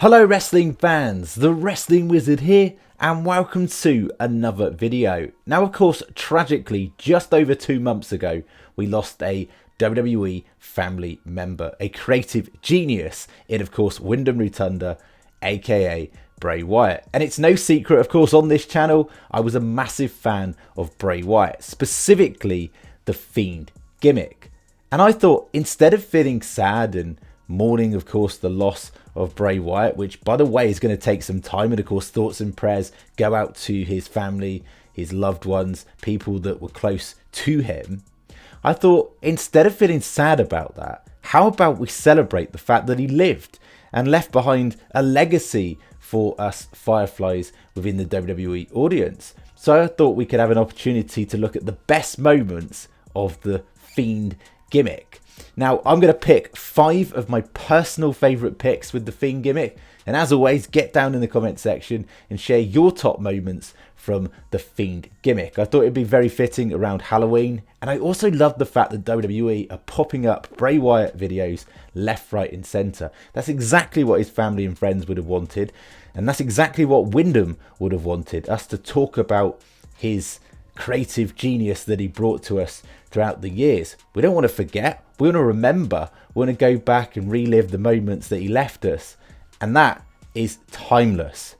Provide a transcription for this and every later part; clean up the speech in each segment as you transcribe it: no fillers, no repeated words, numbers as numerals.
Hello wrestling fans, the Wrestling Wizard here and welcome to another video. Now of course, tragically, just over 2 months ago, we lost a WWE family member, a creative genius in of course Wyndham Rotunda, aka Bray Wyatt. And it's no secret of course on this channel, I was a massive fan of Bray Wyatt, specifically the Fiend gimmick. And I thought instead of feeling sad and mourning of course the loss of Bray Wyatt, which by the way is going to take some time, and of course thoughts and prayers go out to his family, his loved ones, people that were close to him. I thought instead of feeling sad about that, how about we celebrate the fact that he lived and left behind a legacy for us Fireflies within the WWE audience. So I thought we could have an opportunity to look at the best moments of the Fiend gimmick. Now, I'm going to pick 5 of my personal favourite picks with the Fiend gimmick. And as always, get down in the comment section and share your top moments from the Fiend gimmick. I thought it'd be very fitting around Halloween. And I also love the fact that WWE are popping up Bray Wyatt videos left, right and centre. That's exactly what his family and friends would have wanted. And that's exactly what Wyndham would have wanted, us to talk about his creative genius that he brought to us throughout the years. We don't want to forget, we want to remember, we want to go back and relive the moments that he left us, and that is timeless.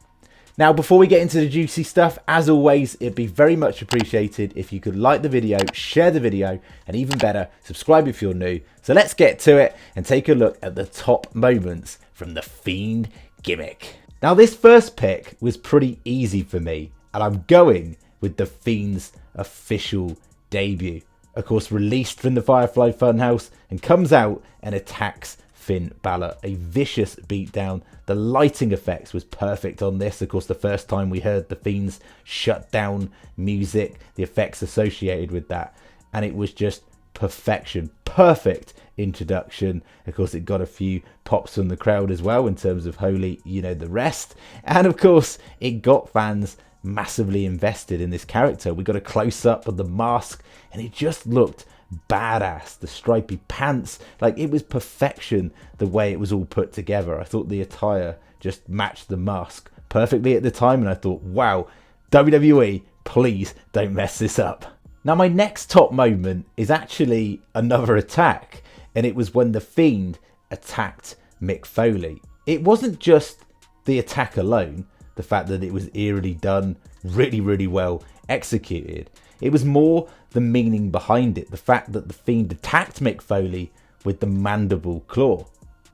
Now before we get into the juicy stuff, as always, it'd be very much appreciated if you could like the video, share the video, and even better, subscribe if you're new. So let's get to it and take a look at the top moments from the Fiend gimmick. Now this first pick was pretty easy for me, and I'm going with the Fiend's official debut. Of course, released from the Firefly Funhouse and comes out and attacks Finn Balor. A vicious beatdown. The lighting effects was perfect on this. Of course, the first time we heard the Fiend's shut down music, the effects associated with that. And it was just perfection. Perfect introduction. Of course, it got a few pops from the crowd as well in terms of holy, you know the rest. And of course, it got fans massively invested in this character. We got a close-up of the mask and it just looked badass. The stripy pants, like it was perfection the way it was all put together. I thought the attire just matched the mask perfectly at the time, and I thought, wow, WWE, please don't mess this up. Now my next top moment is actually another attack, and it was when the Fiend attacked Mick Foley. It wasn't just the attack alone, the fact that it was eerily done, really well executed. It was more the meaning behind it, the fact that the Fiend attacked Mick Foley with the mandible claw,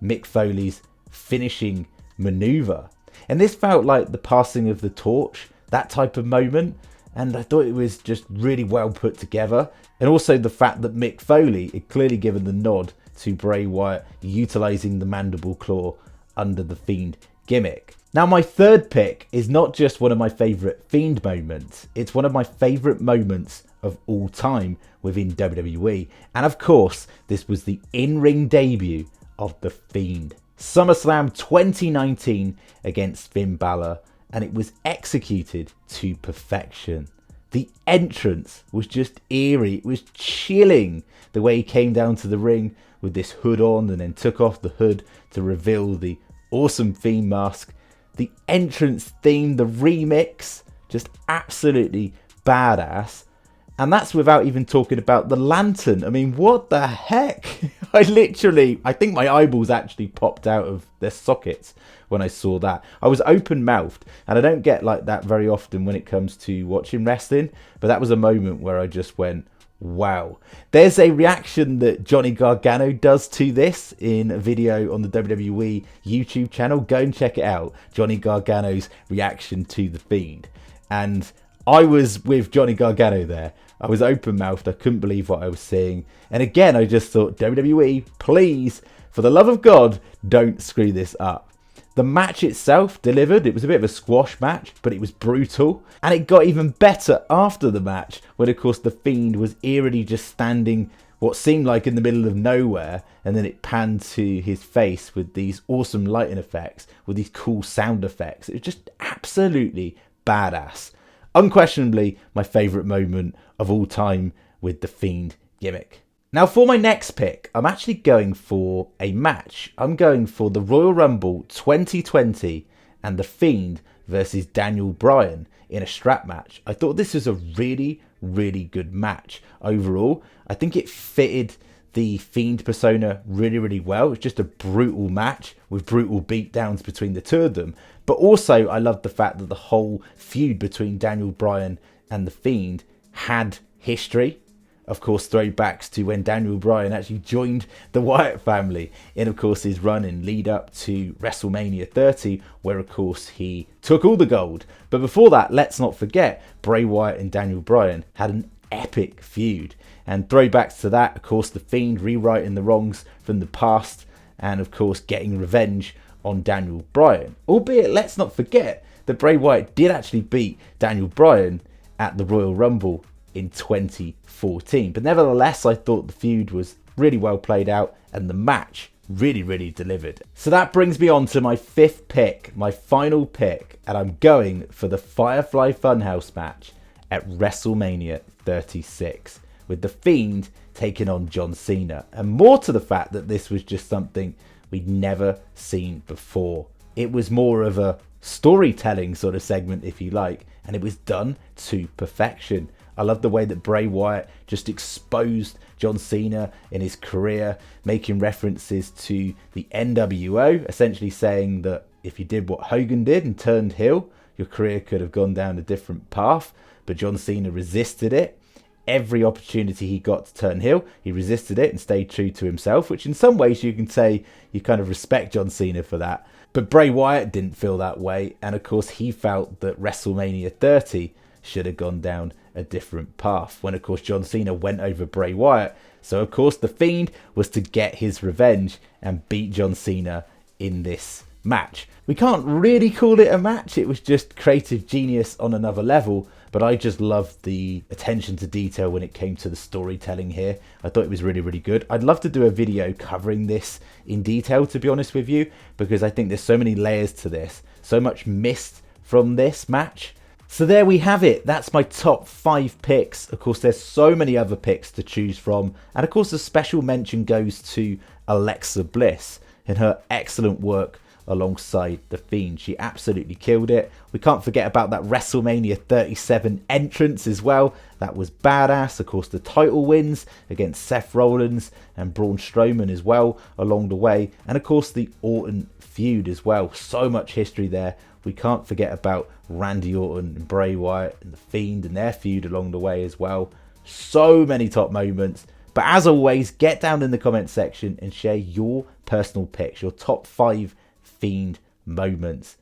Mick Foley's finishing maneuver. And this felt like the passing of the torch, that type of moment, and I thought it was just really well put together. And also the fact that Mick Foley had clearly given the nod to Bray Wyatt utilising the mandible claw under the Fiend gimmick. Now my third pick is not just one of my favourite Fiend moments, it's one of my favourite moments of all time within WWE. And of course, this was the in-ring debut of the Fiend. SummerSlam 2019 against Finn Balor, and it was executed to perfection. The entrance was just eerie, it was chilling the way he came down to the ring with this hood on and then took off the hood to reveal the awesome Fiend mask. The entrance theme, the remix, just absolutely badass. And that's without even talking about the lantern. I mean, what the heck? I think my eyeballs actually popped out of their sockets when I saw that. I was open-mouthed, and I don't get like that very often when it comes to watching wrestling, but that was a moment where I just went, wow. There's a reaction that Johnny Gargano does to this in a video on the WWE YouTube channel. Go and check it out. Johnny Gargano's reaction to the Fiend. And I was with Johnny Gargano there. I was open-mouthed. I couldn't believe what I was seeing. And again, I just thought, WWE, please, for the love of God, don't screw this up. The match itself delivered. It was a bit of a squash match, but it was brutal. And it got even better after the match, when of course the Fiend was eerily just standing what seemed like in the middle of nowhere, and then it panned to his face with these awesome lighting effects, with these cool sound effects. It was just absolutely badass. Unquestionably my favourite moment of all time with the Fiend gimmick. Now for my next pick, I'm actually going for a match. I'm going for the Royal Rumble 2020 and The Fiend versus Daniel Bryan in a strap match. I thought this was a really, really good match overall. I think it fitted the Fiend persona really, really well. It's just a brutal match with brutal beatdowns between the two of them. But also, I loved the fact that the whole feud between Daniel Bryan and the Fiend had history. Of course, throwbacks to when Daniel Bryan actually joined the Wyatt family in, of course, his run and lead up to WrestleMania 30, where, of course, he took all the gold. But before that, let's not forget, Bray Wyatt and Daniel Bryan had an epic feud. And throwbacks to that, of course, the Fiend rewriting the wrongs from the past and, of course, getting revenge on Daniel Bryan. Albeit, let's not forget that Bray Wyatt did actually beat Daniel Bryan at the Royal Rumble in 2014. But nevertheless, I thought the feud was really well played out and the match really, really delivered. So that brings me on to my fifth pick, my final pick, and I'm going for the Firefly Funhouse match at WrestleMania 36 with The Fiend taking on John Cena. And more to the fact that this was just something we'd never seen before. It was more of a storytelling sort of segment, if you like, and it was done to perfection. I love the way that Bray Wyatt just exposed John Cena in his career, making references to the NWO, essentially saying that if you did what Hogan did and turned heel, your career could have gone down a different path. But John Cena resisted it. Every opportunity he got to turn heel, he resisted it and stayed true to himself, which in some ways you can say you kind of respect John Cena for that. But Bray Wyatt didn't feel that way. And of course, he felt that WrestleMania 30 should have gone down a different path when, of course, John Cena went over Bray Wyatt. So, of course, The Fiend was to get his revenge and beat John Cena in this match. We can't really call it a match. It was just creative genius on another level. But I just loved the attention to detail when it came to the storytelling here. I thought it was really, really good. I'd love to do a video covering this in detail, to be honest with you, because I think there's so many layers to this, so much missed from this match. So there we have it. That's my top 5 picks. Of course, there's so many other picks to choose from. And of course, a special mention goes to Alexa Bliss and her excellent work alongside The Fiend. She absolutely killed it. We can't forget about that WrestleMania 37 entrance as well. That was badass. Of course, the title wins against Seth Rollins and Braun Strowman as well along the way. And of course, the Orton feud as well. So much history there. We can't forget about Randy Orton and Bray Wyatt and The Fiend and their feud along the way as well. So many top moments. But as always, get down in the comment section and share your personal picks, your top 5 Fiend moments.